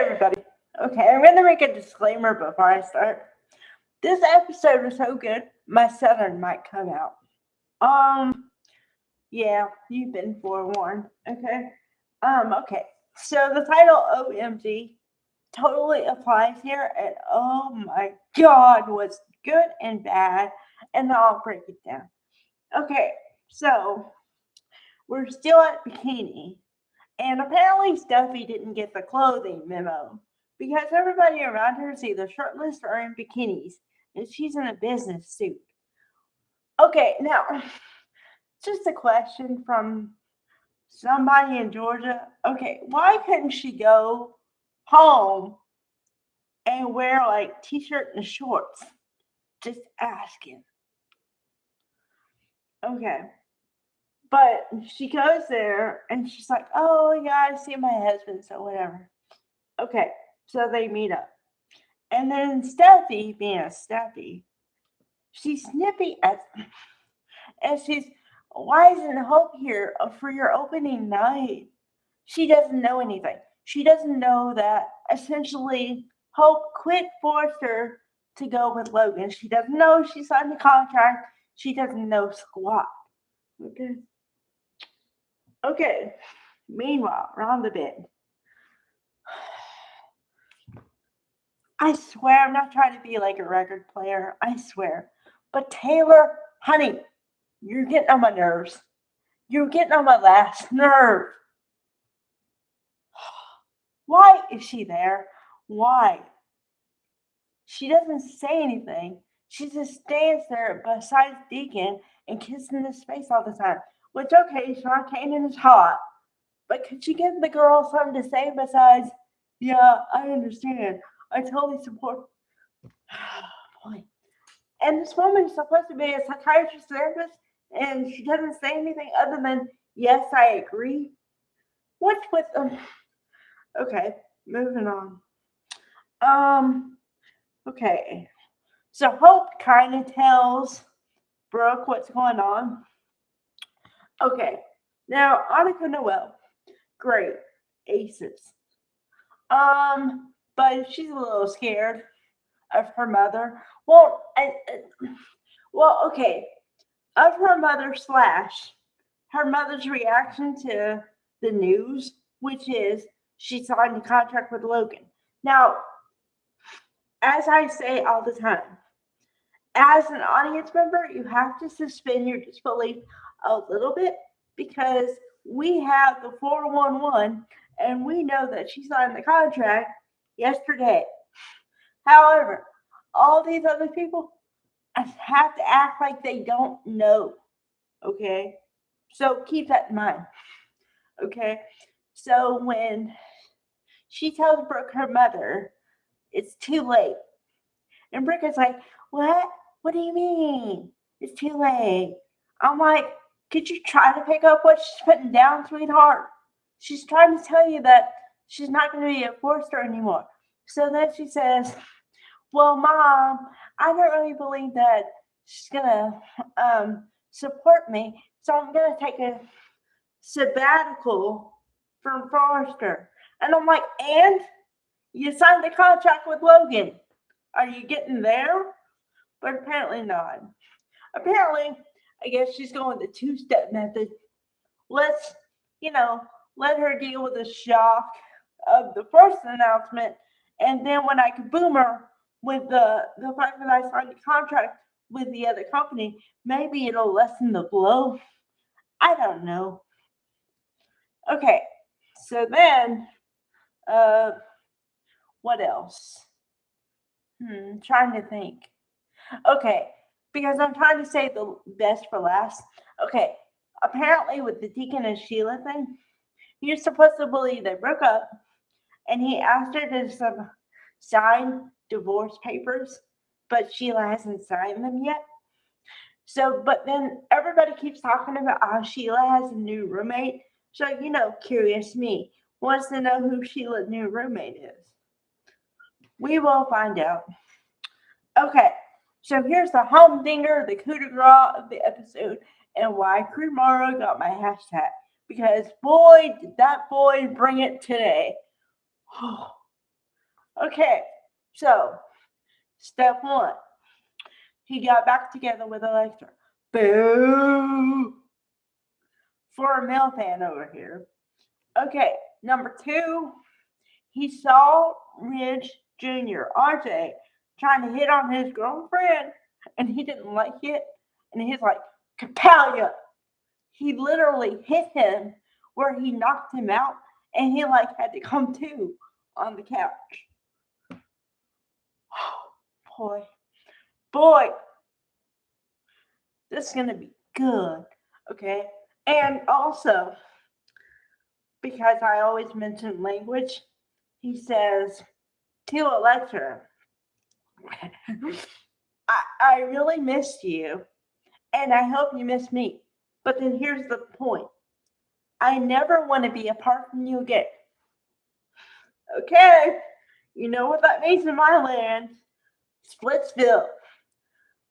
everybody. Okay, I'm going to make a disclaimer before I start. This episode is so good, my southern might come out. Yeah, you've been forewarned. Okay. So the title OMG totally applies here, and oh my god, was good and bad, and I'll break it down. Okay, so we're still at bikini. And apparently Stuffy didn't get the clothing memo because everybody around her is either shirtless or in bikinis, and she's in a business suit. Okay, now, just a question from somebody in Georgia. Okay, why couldn't she go home and wear like t-shirt and shorts? Just asking. Okay. But she goes there and she's like, oh, yeah, I see my husband, so whatever. Okay, so they meet up. And then Steffi, being a Steffi, she's snippy and she's, why isn't Hope here for your opening night? She doesn't know anything. She doesn't know that essentially Hope quit Forrester to go with Logan. She doesn't know she signed the contract. She doesn't know squat. Okay. Meanwhile, around the bed. I swear, I'm not trying to be like a record player. I swear. But Taylor, honey, you're getting on my nerves. You're getting on my last nerve. Why is she there? Why? She doesn't say anything. She just stands there beside Deacon and kissing his face all the time. Which, okay, Sean Kanan is hot. But could you give the girl something to say besides, yeah, I understand. I totally support. Boy. And this woman is supposed to be a psychiatrist therapist, and she doesn't say anything other than, yes, I agree. What's with them? Okay, moving on. Okay. So Hope kind of tells Brooke what's going on. Okay. Now, Annika Noel, great. Aces. But she's a little scared of her mother. Well, okay. Of her mother / her mother's reaction to the news, which is she signed a contract with Logan. Now, as I say all the time, as an audience member, you have to suspend your disbelief a little bit because we have the 411 and we know that she signed the contract yesterday. However, all these other people have to act like they don't know. Okay? So keep that in mind. Okay? So when she tells Brooke her mother, it's too late. And Brooke is like, what? What do you mean? It's too late. I'm like, could you try to pick up what she's putting down, sweetheart? She's trying to tell you that she's not going to be a Forrester anymore. So then she says, well, Mom, I don't really believe that she's going to support me. So I'm going to take a sabbatical from Forrester. And I'm like, and? You signed the contract with Logan. Are you getting there? But apparently not. Apparently, I guess she's going the two-step method. Let's, let her deal with the shock of the first announcement. And then when I could boom her with the fact that I signed a contract with the other company, maybe it'll lessen the blow. I don't know. Okay, so then, what else? Trying to think. Okay, because I'm trying to save the best for last. Okay, apparently with the Deacon and Sheila thing, you're supposed to believe they broke up, and he asked her to sign divorce papers, but Sheila hasn't signed them yet. So, but then everybody keeps talking about how Sheila has a new roommate. So, curious me wants to know who Sheila's new roommate is. We will find out. Okay, so here's the humdinger, the coup de grace of the episode, and why Crew Morrow got my hashtag. Because boy, did that boy bring it today. Okay, so step one, he got back together with Electra. Boo! For a male fan over here. Okay, number two, he saw Ridge Jr., RJ, trying to hit on his girlfriend, and he didn't like it. And he's like, Capalia! He literally hit him where he knocked him out, and he like had to come to on the couch. Boy, boy, this is gonna be good. Okay, and also because I always mention language, he says to Electra, I really missed you, and I hope you miss me. But then here's the point. I never want to be apart from you again. Okay, you know what that means in my land. Splitsville.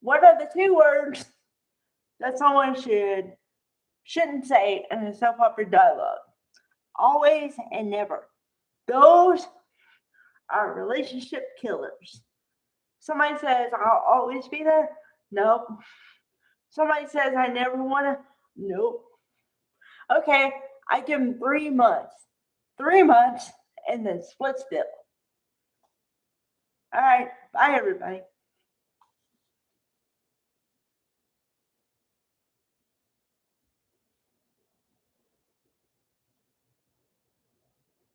What are the two words that someone shouldn't say in a soap opera dialogue? Always and never. Those are relationship killers. Somebody says, I'll always be there. Nope. Somebody says, I never want to. Nope. Okay, I give them 3 months. 3 months and then Splitsville. All right. Bye, everybody.